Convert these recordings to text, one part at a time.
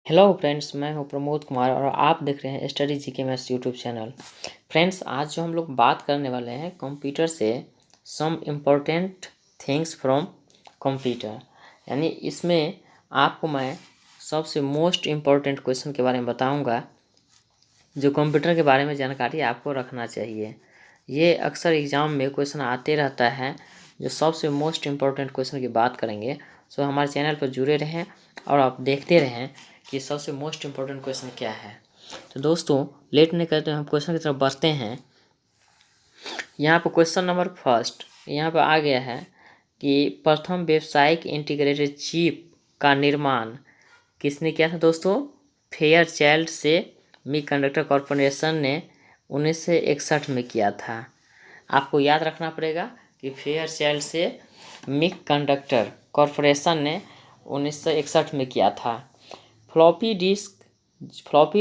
Hello friends, मैं हूं प्रमोद कुमार और आप देख रहे हैं study GK maths YouTube channel. Friends, आज जो हम लोग बात करने वाले हैं कंप्यूटर से some important things from computer, यानी इसमें आपको मैं सबसे मोस्ट इम्पोर्टेंट क्वेश्चन के बारे में बताऊंगा जो कंप्यूटर के बारे में जानकारी आपको रखना चाहिए। ये अक्सर एग्ज़ाम में क्वेश्चन आते रहता है। जो सबसे मोस्ट इम्पोर्टेंट क्वेश्चन की बात करेंगे, सो हमारे चैनल पर जुड़े रहें और आप देखते रहें कि सबसे मोस्ट इम्पोर्टेंट क्वेश्चन क्या है। तो दोस्तों, लेट नहीं करते हम क्वेश्चन की तरफ बढ़ते हैं। यहाँ पर क्वेश्चन नंबर फर्स्ट यहाँ पर आ गया है कि प्रथम व्यावसायिक इंटीग्रेटेड चिप का निर्माण किसने किया था दोस्तों? फेयरचाइल्ड सेमीकंडक्टर कॉरपोरेशन ने 1961 में किया था। आपको याद रखना पड़ेगा कि फेयरचाइल्ड सेमीकंडक्टर कॉरपोरेशन ने 1961 में किया था। फ्लॉपी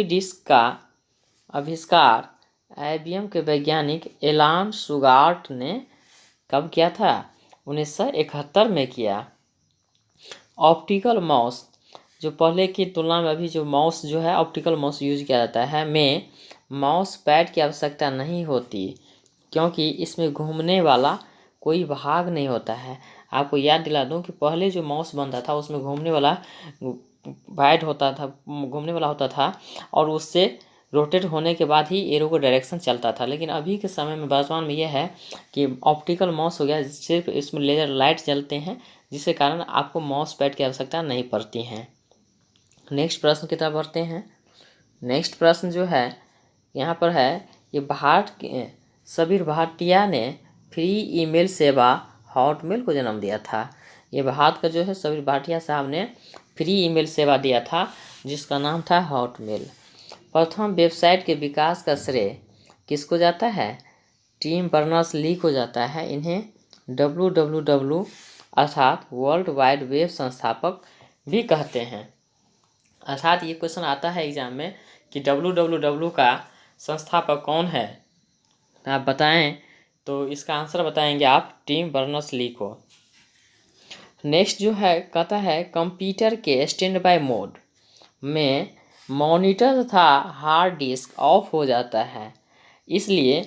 डिस्क का आविष्कार आईबीएम के वैज्ञानिक एलान सुगार्ट ने कब किया था? 1971 में किया। ऑप्टिकल माउस, जो पहले की तुलना में अभी जो माउस जो है ऑप्टिकल माउस यूज किया जाता है, में माउस पैड की आवश्यकता नहीं होती क्योंकि इसमें घूमने वाला कोई भाग नहीं होता है। आपको याद दिला दूं कि पहले जो माउस बनता था उसमें घूमने वाला पैड होता था, घूमने वाला होता था, और उससे रोटेट होने के बाद ही एरो का डायरेक्शन चलता था। लेकिन अभी के समय में वर्तमान में यह है कि ऑप्टिकल माउस हो गया, सिर्फ इसमें लेजर लाइट जलते हैं, जिसके कारण आपको माउस पैड की आवश्यकता नहीं पड़ती है। नेक्स्ट प्रश्न की तरफ बढ़ते हैं। नेक्स्ट प्रश्न जो है यहाँ पर है, ये सबीर भाटिया ने फ्री ईमेल सेवा हॉटमेल को जन्म दिया था। ये भारत का जो है सबीर भाटिया साहब ने फ्री ईमेल सेवा दिया था जिसका नाम था हॉटमेल। प्रथम वेबसाइट के विकास का श्रेय किसको जाता है? टिम बर्नर्स-ली को जाता है। इन्हें WWW अर्थात वर्ल्ड वाइड वेब संस्थापक भी कहते हैं। अर्थात ये क्वेश्चन आता है एग्जाम में कि WWW का संस्थापक कौन है, आप बताएं, तो इसका आंसर बताएंगे आप टिम बर्नर्स-ली को। नेक्स्ट जो है कहता है कंप्यूटर के स्टैंड बाय मोड में मॉनिटर तथा हार्ड डिस्क ऑफ हो जाता है, इसलिए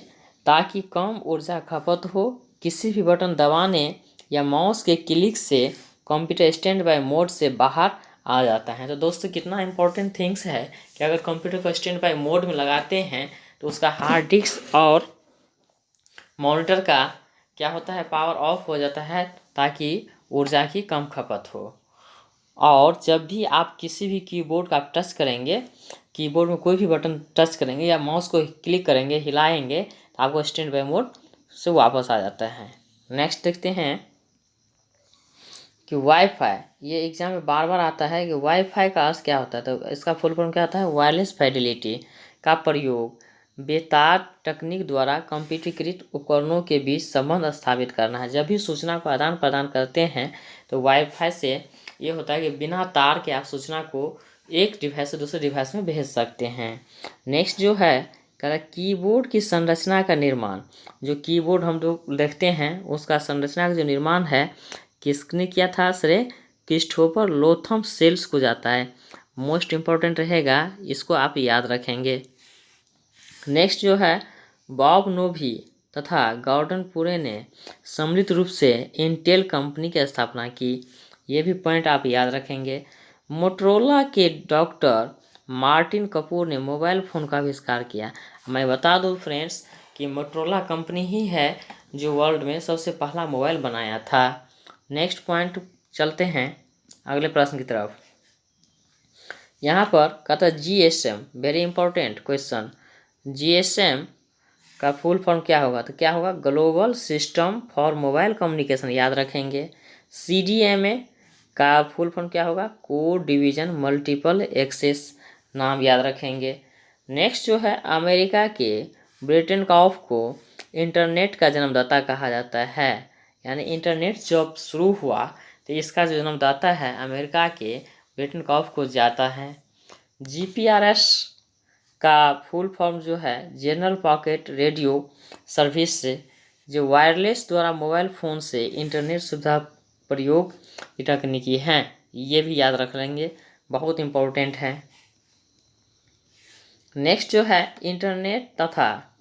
ताकि कम ऊर्जा खपत हो, किसी भी बटन दबाने या माउस के क्लिक से कंप्यूटर स्टैंड बाय मोड से बाहर आ जाता है। तो दोस्तों, कितना इंपॉर्टेंट थिंग्स है कि अगर कंप्यूटर को स्टैंड बाय मोड में लगाते हैं तो उसका हार्ड डिस्क और मॉनिटर का क्या होता है, पावर ऑफ हो जाता है ताकि ऊर्जा की कम खपत हो। और जब भी आप किसी भी कीबोर्ड का टच करेंगे, कीबोर्ड में कोई भी बटन टच करेंगे या माउस को क्लिक करेंगे, हिलाएंगे, तो आपको स्टैंड बाय मोड से वापस आ जाता है। नेक्स्ट देखते हैं कि वाईफाई, ये एग्जाम में बार बार आता है कि वाईफाई का अर्थ क्या होता है। तो इसका फुल फॉर्म क्या होता है? वायरलेस फाइडेलिटी का प्रयोग बेतार तकनीक द्वारा कंप्यूटरीकृत उपकरणों के बीच संबंध स्थापित करना है। जब भी सूचना को आदान प्रदान करते हैं तो वाईफाई से ये होता है कि बिना तार के आप सूचना को एक डिवाइस से दूसरे डिवाइस में भेज सकते हैं। नेक्स्ट जो है कह रहा कीबोर्ड की संरचना का निर्माण, जो कीबोर्ड हम लोग देखते हैं उसका संरचना का जो निर्माण है किसने किया था? श्रेय क्रिस्टोफर लोथम सेल्स को जाता है। मोस्ट इम्पोर्टेंट रहेगा, इसको आप याद रखेंगे। नेक्स्ट जो है बॉब नोवी तथा गॉर्डन पुरे ने सम्मिलित रूप से इंटेल कंपनी की स्थापना की। ये भी पॉइंट आप याद रखेंगे। मोटरोला के डॉक्टर मार्टिन कपूर ने मोबाइल फ़ोन का आविष्कार किया। मैं बता दूं फ्रेंड्स कि मोटरोला कंपनी ही है जो वर्ल्ड में सबसे पहला मोबाइल बनाया था। नेक्स्ट पॉइंट चलते हैं अगले प्रश्न की तरफ। यहाँ पर कहता है GSM, very important question. GSM का फुल फॉर्म क्या होगा? तो क्या होगा? Global system for mobile communication, याद रखेंगे। CDMA का फुल फॉर्म क्या होगा? कोड डिवीजन मल्टीपल एक्सेस, नाम याद रखेंगे। नेक्स्ट जो है अमेरिका के ब्रिटेन कॉफ को इंटरनेट का जन्मदाता कहा जाता है, यानी इंटरनेट जब शुरू हुआ तो इसका जो जन्मदाता है अमेरिका के ब्रिटेन कॉफ को जाता है। GPRS का फुल फॉर्म जो है जनरल पॉकेट रेडियो सर्विस से, जो वायरलेस द्वारा मोबाइल फ़ोन से इंटरनेट सुविधा प्रयोग की तकनीकी हैं, ये भी याद रख लेंगे। बहुत इम्पोर्टेंट है। नेक्स्ट जो है, इंटरनेट तथा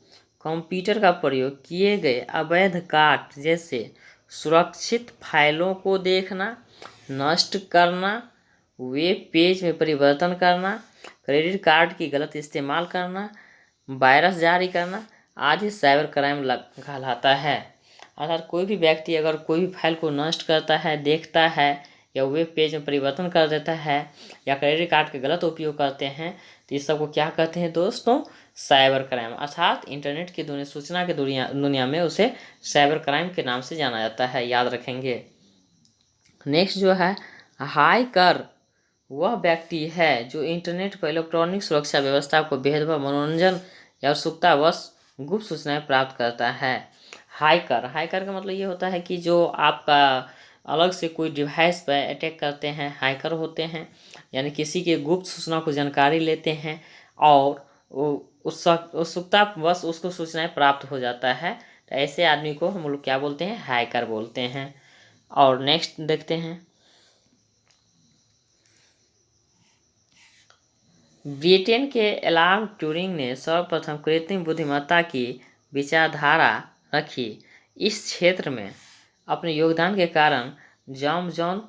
कंप्यूटर का प्रयोग किए गए अवैध कार्य जैसे सुरक्षित फाइलों को देखना, नष्ट करना, वेब पेज में परिवर्तन करना, क्रेडिट कार्ड की गलत इस्तेमाल करना, वायरस जारी करना आदि साइबर क्राइम कहलाता है। अर्थात कोई भी व्यक्ति अगर कोई भी फाइल को नष्ट करता है, देखता है, या वेब पेज में परिवर्तन कर देता है, या क्रेडिट कार्ड का गलत उपयोग करते हैं, तो इस सबको क्या कहते हैं दोस्तों? Cyber crime. अर्थात इंटरनेट की दुनिया, सूचना की दुनिया में उसे साइबर क्राइम के नाम से जाना जाता है, याद रखेंगे। नेक्स्ट जो है, हैकर वह व्यक्ति है जो इंटरनेट पर इलेक्ट्रॉनिक सुरक्षा व्यवस्था को भेदभाव, मनोरंजन या उत्सुकतावश गुप्त सूचनाएं प्राप्त करता है। हैकर का मतलब ये होता है कि जो आपका अलग से कोई डिवाइस पर अटैक करते हैं, हैकर होते हैं, यानी किसी के गुप्त सूचना को जानकारी लेते हैं और उत्सुकतावश उसको सूचनाएं प्राप्त हो जाता है, तो ऐसे आदमी को हम लोग क्या बोलते हैं? हैकर बोलते हैं। और नेक्स्ट देखते हैं, ब्रिटेन के एलान ट्यूरिंग ने सर्वप्रथम कृत्रिम बुद्धिमत्ता की विचारधारा रखी। इस क्षेत्र में अपने योगदान के कारण जॉन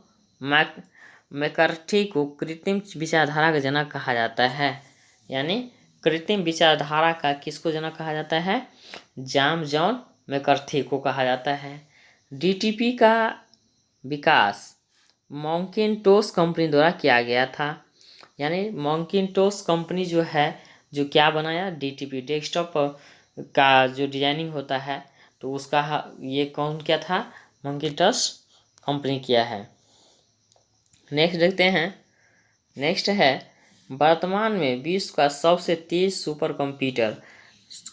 मैकर्थी को कृत्रिम विचारधारा का जनक कहा जाता है। यानी कृत्रिम विचारधारा का किसको जनक कहा जाता है? जॉन मैकर्थी को कहा जाता है। डीटीपी का विकास मैकिन्टोश कंपनी द्वारा किया गया था। यानी मैकिन्टोश कंपनी जो है, जो क्या बनाया? डीटीपी, डेस्कटॉप का जो डिजाइनिंग होता है, तो उसका ये कौन किया था? मैकिन्टोश कंपनी किया है। नेक्स्ट देखते हैं, नेक्स्ट है, वर्तमान में विश्व का सबसे तेज सुपर कंप्यूटर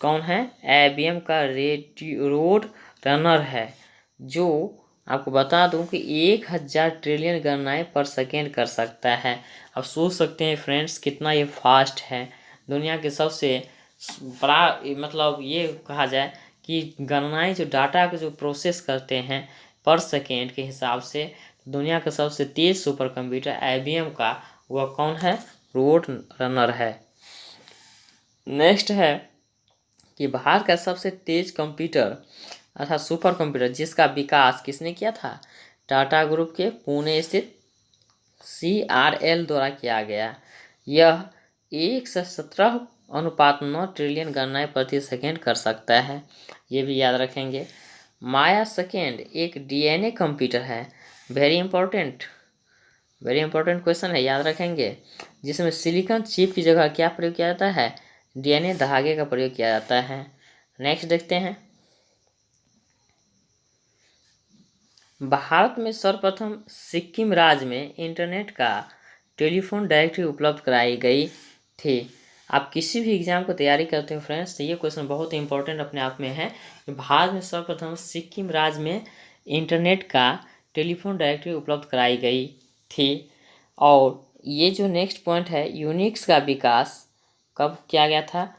कौन है? IBM का रोड रनर है, जो आपको बता दूं कि 1000 ट्रिलियन गणनाएं पर सेकेंड कर सकता है। अब सोच सकते हैं फ्रेंड्स कितना ये फास्ट है। दुनिया के सबसे बड़ा, मतलब ये कहा जाए कि गणनाएं जो डाटा को जो प्रोसेस करते हैं पर सेकेंड के हिसाब से, दुनिया का सबसे तेज सुपर कंप्यूटर IBM का वह कौन है? रोड रनर है। नेक्स्ट है कि भारत का सबसे तेज कंप्यूटर अर्थात सुपर कंप्यूटर जिसका विकास किसने किया था? टाटा ग्रुप के पुणे स्थित CRL द्वारा किया गया। यह 117:9 ट्रिलियन गणनाएं प्रति सेकेंड कर सकता है, ये भी याद रखेंगे। माया सेकेंड एक DNA कंप्यूटर है, वेरी इंपॉर्टेंट क्वेश्चन है, याद रखेंगे, जिसमें सिलिकॉन चिप की जगह क्या प्रयोग किया जाता है? DNA धागे का प्रयोग किया जाता है। नेक्स्ट देखते हैं, भारत में सर्वप्रथम सिक्किम राज्य में इंटरनेट का टेलीफोन डायरेक्टरी उपलब्ध कराई गई थी। आप किसी भी एग्जाम को तैयारी करते हो फ्रेंड्स, तो ये क्वेश्चन बहुत ही इंपॉर्टेंट अपने आप में है। भारत में सर्वप्रथम सिक्किम राज्य में इंटरनेट का टेलीफोन डायरेक्टरी उपलब्ध कराई गई थी। और ये जो नेक्स्ट पॉइंट है, यूनिक्स का विकास कब किया गया था?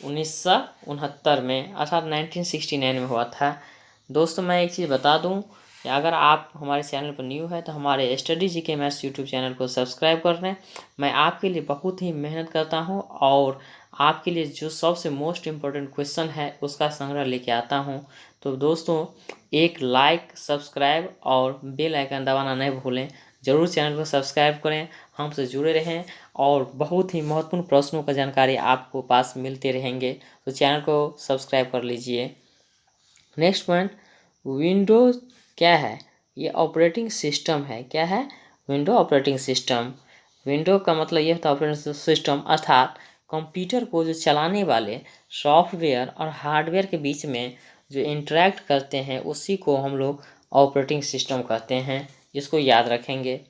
1969 में, अर्थात 1969 में हुआ था। दोस्तों मैं एक चीज़ बता दूं, अगर आप हमारे चैनल पर न्यू है तो हमारे study GK maths YouTube channel को सब्सक्राइब कर लें। मैं आपके लिए बहुत ही मेहनत करता हूं और आपके लिए जो सबसे मोस्ट इम्पोर्टेंट क्वेश्चन है उसका संग्रह लेके आता हूं। तो दोस्तों एक लाइक, सब्सक्राइब और बेल आइकन दबाना नहीं भूलें। ज़रूर चैनल को सब्सक्राइब करें, हमसे जुड़े रहें और बहुत ही महत्वपूर्ण प्रश्नों का जानकारी आपको पास मिलते रहेंगे, तो चैनल को सब्सक्राइब कर लीजिए। नेक्स्ट पॉइंट, विंडोज क्या है? ये ऑपरेटिंग सिस्टम है। क्या है? Window operating system. विंडो का मतलब ये होता है ऑपरेटिंग सिस्टम, अर्थात कंप्यूटर को जो चलाने वाले सॉफ्टवेयर और हार्डवेयर के बीच में जो इंटरेक्ट करते हैं उसी को हम लोग ऑपरेटिंग सिस्टम कहते हैं, इसको याद रखेंगे।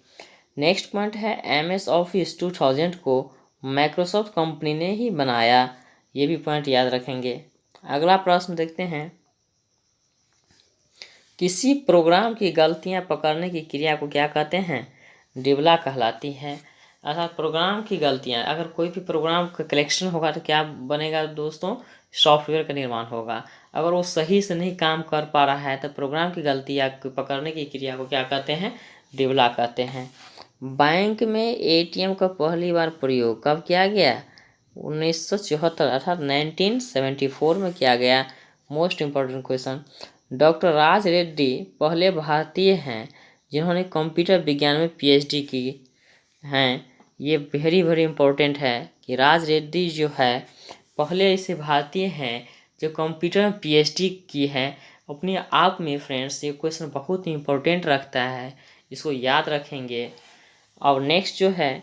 नेक्स्ट पॉइंट है, MS ऑफिस 2000 को माइक्रोसॉफ्ट कंपनी ने ही बनाया, ये भी पॉइंट याद रखेंगे। अगला प्रश्न देखते हैं, किसी प्रोग्राम की गलतियां पकड़ने की क्रिया को क्या कहते हैं? डिबला कहलाती है। अर्थात प्रोग्राम की गलतियां, अगर कोई भी प्रोग्राम का कलेक्शन होगा तो क्या बनेगा दोस्तों? सॉफ्टवेयर का निर्माण होगा। अगर वो सही से नहीं काम कर पा रहा है तो प्रोग्राम की गलतियां पकड़ने की क्रिया को क्या कहते हैं? डिबला कहते हैं। बैंक में एटीएम का पहली बार प्रयोग कब किया गया? 1974 अर्थात 1974 में किया गया। Most important question, doctor Raj Reddy पहले भारतीय हैं जिन्होंने कंप्यूटर विज्ञान में पीएचडी की हैं। ये वेरी वेरी इंपॉर्टेंट है कि राज रेड्डी जो है पहले ऐसे भारतीय हैं जो कंप्यूटर में पीएचडी की है। अपने आप में फ्रेंड्स ये क्वेश्चन बहुत ही इंपॉर्टेंट रखता है, इसको याद रखेंगे। और नेक्स्ट जो है,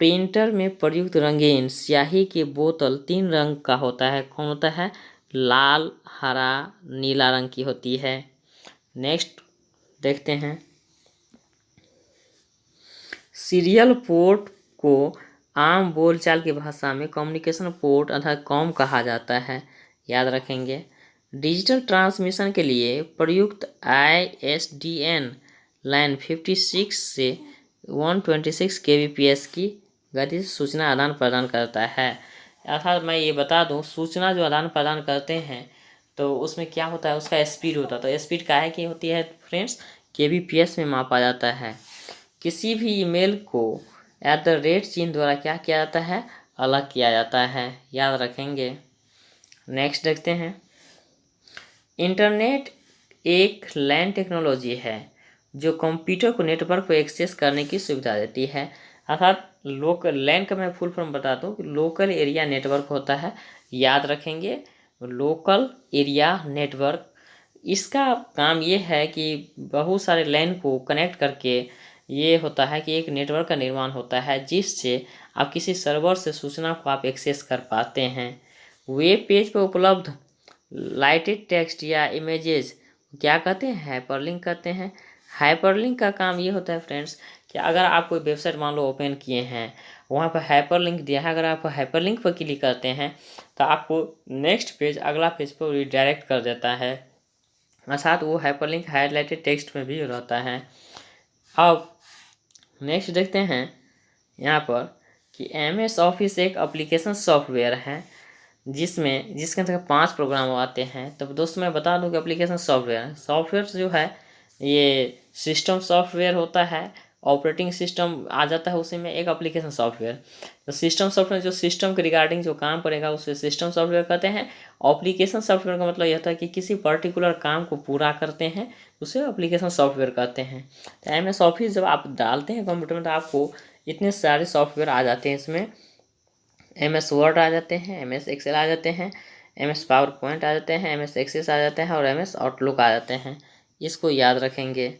प्रिंटर में प्रयुक्त रंगीन स्याही की बोतल 3 रंग का होता है। कौन होता है? लाल, हरा, नीला रंग की होती है। नेक्स्ट देखते हैं, सीरियल पोर्ट को आम बोलचाल की भाषा में कम्युनिकेशन पोर्ट अर्थात कॉम कहा जाता है, याद रखेंगे। डिजिटल ट्रांसमिशन के लिए प्रयुक्त ISDN लाइन 56 से 126 kbps की गति से सूचना आदान प्रदान करता है। अर्थात मैं ये बता दूं, सूचना जो आदान प्रदान करते हैं तो उसमें क्या होता है, उसका स्पीड होता है। तो स्पीड काहे की होती है फ्रेंड्स? kbps में मापा जाता है। किसी भी ईमेल को @ चिन्ह द्वारा क्या किया जाता है? अलग किया जाता है, याद रखेंगे। नेक्स्ट देखते हैं, इंटरनेट एक लैन टेक्नोलॉजी है जो कंप्यूटर को नेटवर्क पर एक्सेस करने की सुविधा देती है। अर्थात लोकल लैन का मैं फुल फॉर्म बता दूं, लोकल एरिया नेटवर्क होता है, याद रखेंगे। लोकल एरिया नेटवर्क, इसका काम ये है कि बहुत सारे लैन को कनेक्ट करके ये होता है कि एक नेटवर्क का निर्माण होता है जिससे आप किसी सर्वर से सूचना को आप एक्सेस कर पाते हैं। वेब पेज पर उपलब्ध लाइटेड टेक्स्ट या इमेजेस क्या कहते हैं? हाइपरलिंक कहते हैं। हाइपरलिंक का काम ये होता है फ्रेंड्स कि अगर आप कोई वेबसाइट मान लो ओपन किए हैं, वहाँ पर हाइपरलिंक दिया है, अगर आप हाइपरलिंक पर क्लिक करते हैं तो आपको नेक्स्ट पेज, अगला पेज पर रिडायरेक्ट कर देता है, अर्थात वो हाइपरलिंक हाईलाइटेड टेक्स्ट में भी रहता है। अब नेक्स्ट देखते हैं यहाँ पर कि MS ऑफिस एक एप्लीकेशन सॉफ्टवेयर है जिसके अंदर 5 प्रोग्राम आते हैं। तो दोस्तों मैं बता दूं कि एप्लीकेशन सॉफ्टवेयर जो है ये सिस्टम सॉफ्टवेयर होता है, ऑपरेटिंग सिस्टम आ जाता है उसी में, एक एप्लीकेशन सॉफ्टवेयर। तो सिस्टम सॉफ्टवेयर जो सिस्टम के रिगार्डिंग जो काम करेगा उसे सिस्टम सॉफ्टवेयर कहते हैं। एप्लीकेशन सॉफ्टवेयर का मतलब यह होता है कि किसी पर्टिकुलर काम को पूरा करते हैं, उसे एप्लीकेशन सॉफ्टवेयर कहते हैं। तो MS ऑफिस जब आप डालते हैं कंप्यूटर में तो आपको इतने सारे सॉफ्टवेयर आ जाते हैं। इसमें MS वर्ड आ जाते हैं, MS एक्सेल आ जाते हैं, MS पावर पॉइंट आ जाते हैं, MS एक्सेस आ जाते हैं और MS आउटलुक आ जाते हैं। इसको याद रखेंगे।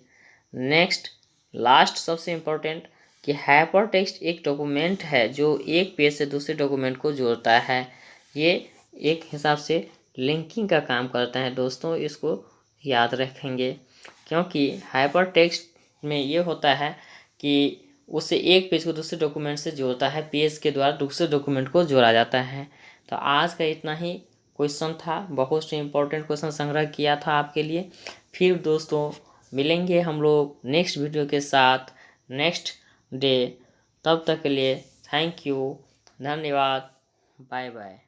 नेक्स्ट लास्ट सबसे इम्पोर्टेंट कि हाइपर टेक्स्ट एक डॉक्यूमेंट है जो एक पेज से दूसरे डॉक्यूमेंट को जोड़ता है। ये एक हिसाब से लिंकिंग का काम करता है दोस्तों, इसको याद रखेंगे। क्योंकि हाइपर टेक्स्ट में ये होता है कि उससे एक पेज को दूसरे डॉक्यूमेंट से जोड़ता है, पेज के द्वारा दूसरे डॉक्यूमेंट को जोड़ा जाता है। तो आज का इतना ही क्वेश्चन था, बहुत ही इंपॉर्टेंट क्वेश्चन संग्रह किया था आपके लिए। फिर दोस्तों मिलेंगे हम लोग नेक्स्ट वीडियो के साथ नेक्स्ट डे। तब तक के लिए थैंक यू, धन्यवाद, बाय बाय।